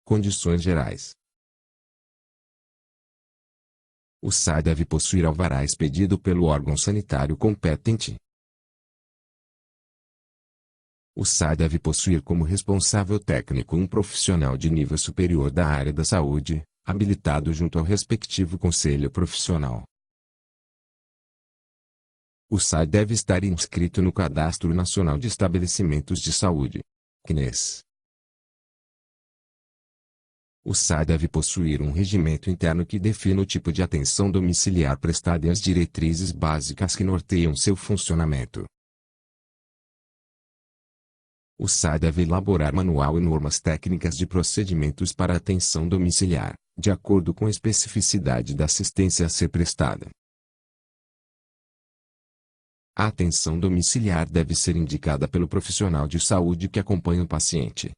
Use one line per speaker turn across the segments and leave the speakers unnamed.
Condições gerais. O SAI deve possuir alvará expedido pelo órgão sanitário competente. O SAI deve possuir como responsável técnico um profissional de nível superior da área da saúde, habilitado junto ao respectivo conselho profissional. O SAI deve estar inscrito no Cadastro Nacional de Estabelecimentos de Saúde, CNES. O SAI deve possuir um regimento interno que defina o tipo de atenção domiciliar prestada e as diretrizes básicas que norteiam seu funcionamento. O SAI deve elaborar manual e normas técnicas de procedimentos para atenção domiciliar, de acordo com a especificidade da assistência a ser prestada. A atenção domiciliar deve ser indicada pelo profissional de saúde que acompanha o paciente.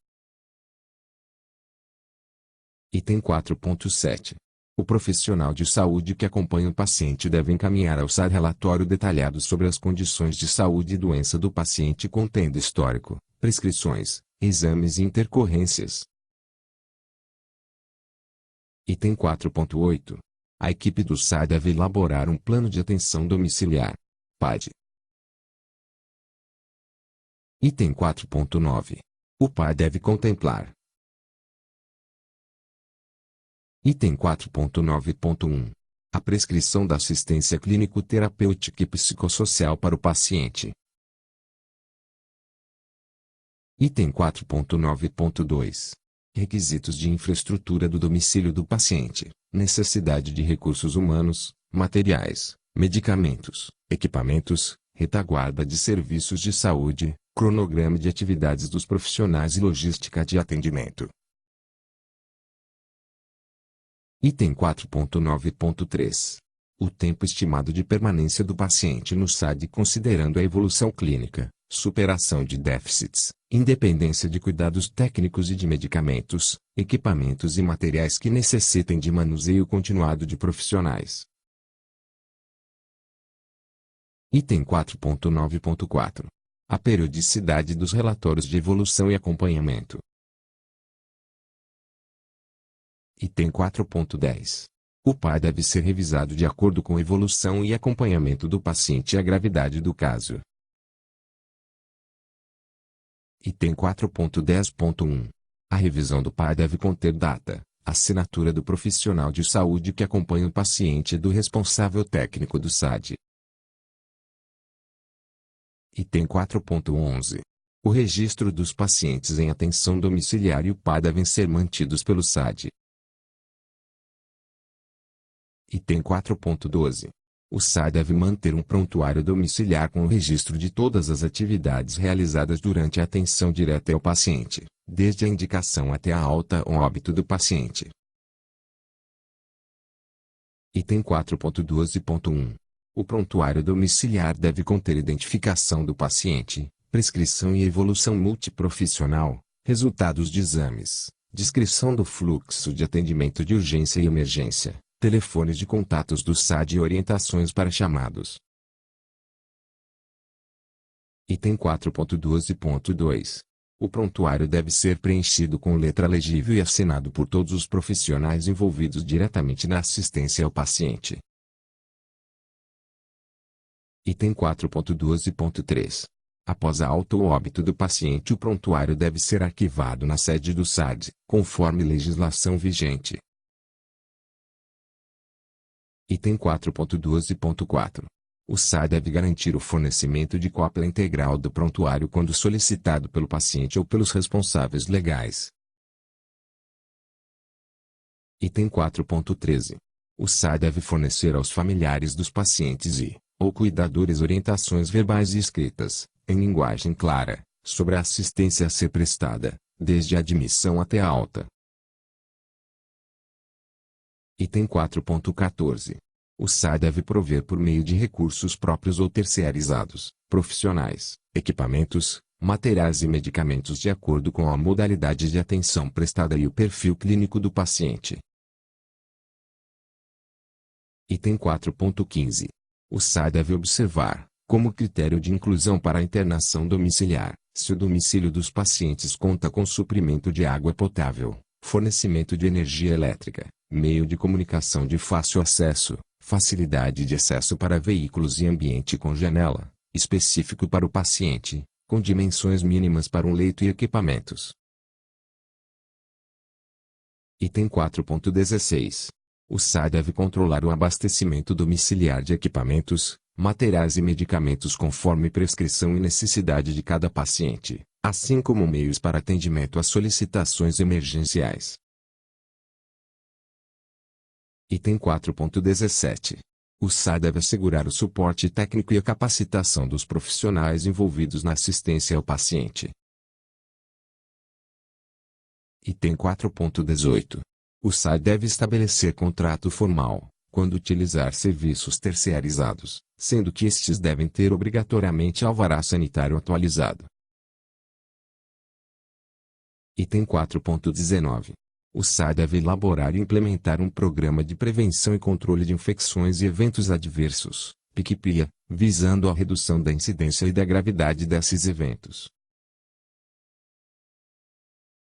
Item 4.7. O profissional de saúde que acompanha o paciente deve encaminhar ao SAI relatório detalhado sobre as condições de saúde e doença do paciente contendo histórico, prescrições, exames e intercorrências. Item 4.8. A equipe do SAI deve elaborar um plano de atenção domiciliar, PAD. Item 4.9. O PAD deve contemplar. Item 4.9.1. A prescrição da assistência clínico-terapêutica e psicossocial para o paciente. Item 4.9.2. Requisitos de infraestrutura do domicílio do paciente, necessidade de recursos humanos, materiais, medicamentos, equipamentos, retaguarda de serviços de saúde, cronograma de atividades dos profissionais e logística de atendimento. Item 4.9.3. O tempo estimado de permanência do paciente no SAD considerando a evolução clínica, superação de déficits, independência de cuidados técnicos e de medicamentos, equipamentos e materiais que necessitem de manuseio continuado de profissionais. Item 4.9.4. A periodicidade dos relatórios de evolução e acompanhamento. Item 4.10. O PAI deve ser revisado de acordo com a evolução e acompanhamento do paciente e a gravidade do caso. Item 4.10.1. A revisão do PAI deve conter data, assinatura do profissional de saúde que acompanha o paciente e do responsável técnico do SAD. Item 4.11. O registro dos pacientes em atenção domiciliar e o PAI devem ser mantidos pelo SAD. Item 4.12. O SAI deve manter um prontuário domiciliar com o registro de todas as atividades realizadas durante a atenção direta ao paciente, desde a indicação até a alta ou óbito do paciente. Item 4.12.1. O prontuário domiciliar deve conter identificação do paciente, prescrição e evolução multiprofissional, resultados de exames, descrição do fluxo de atendimento de urgência e emergência, telefones de contatos do SAD e orientações para chamados. Item 4.12.2. O prontuário deve ser preenchido com letra legível e assinado por todos os profissionais envolvidos diretamente na assistência ao paciente. Item 4.12.3. Após a alta ou óbito do paciente, o prontuário deve ser arquivado na sede do SAD, conforme legislação vigente. Item 4.12.4. O SAI deve garantir o fornecimento de cópia integral do prontuário quando solicitado pelo paciente ou pelos responsáveis legais. Item 4.13. O SAI deve fornecer aos familiares dos pacientes ou cuidadores orientações verbais e escritas, em linguagem clara, sobre a assistência a ser prestada, desde a admissão até a alta. Item 4.14. O SAI deve prover por meio de recursos próprios ou terceirizados, profissionais, equipamentos, materiais e medicamentos de acordo com a modalidade de atenção prestada e o perfil clínico do paciente. Item 4.15. O SAI deve observar, como critério de inclusão para a internação domiciliar, se o domicílio dos pacientes conta com suprimento de água potável, fornecimento de energia elétrica, meio de comunicação de fácil acesso, facilidade de acesso para veículos e ambiente com janela, específico para o paciente, com dimensões mínimas para um leito e equipamentos. Item 4.16. O SAI deve controlar o abastecimento domiciliar de equipamentos, materiais e medicamentos conforme prescrição e necessidade de cada paciente, assim como meios para atendimento às solicitações emergenciais. Item 4.17. O SAI deve assegurar o suporte técnico e a capacitação dos profissionais envolvidos na assistência ao paciente. Item 4.18. O SAI deve estabelecer contrato formal, quando utilizar serviços terceirizados, sendo que estes devem ter obrigatoriamente alvará sanitário atualizado. Item 4.19. O SAI deve elaborar e implementar um programa de prevenção e controle de infecções e eventos adversos, PIC/PIA, visando a redução da incidência e da gravidade desses eventos.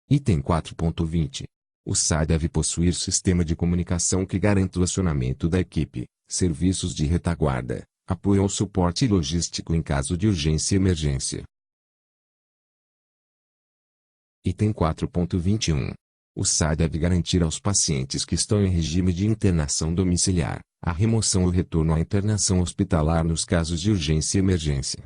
Item 4.20. O SAI deve possuir sistema de comunicação que garanta o acionamento da equipe, serviços de retaguarda, apoio ao suporte logístico em caso de urgência e emergência. Item 4.21. O SAI deve garantir aos pacientes que estão em regime de internação domiciliar, a remoção ou retorno à internação hospitalar nos casos de urgência e emergência.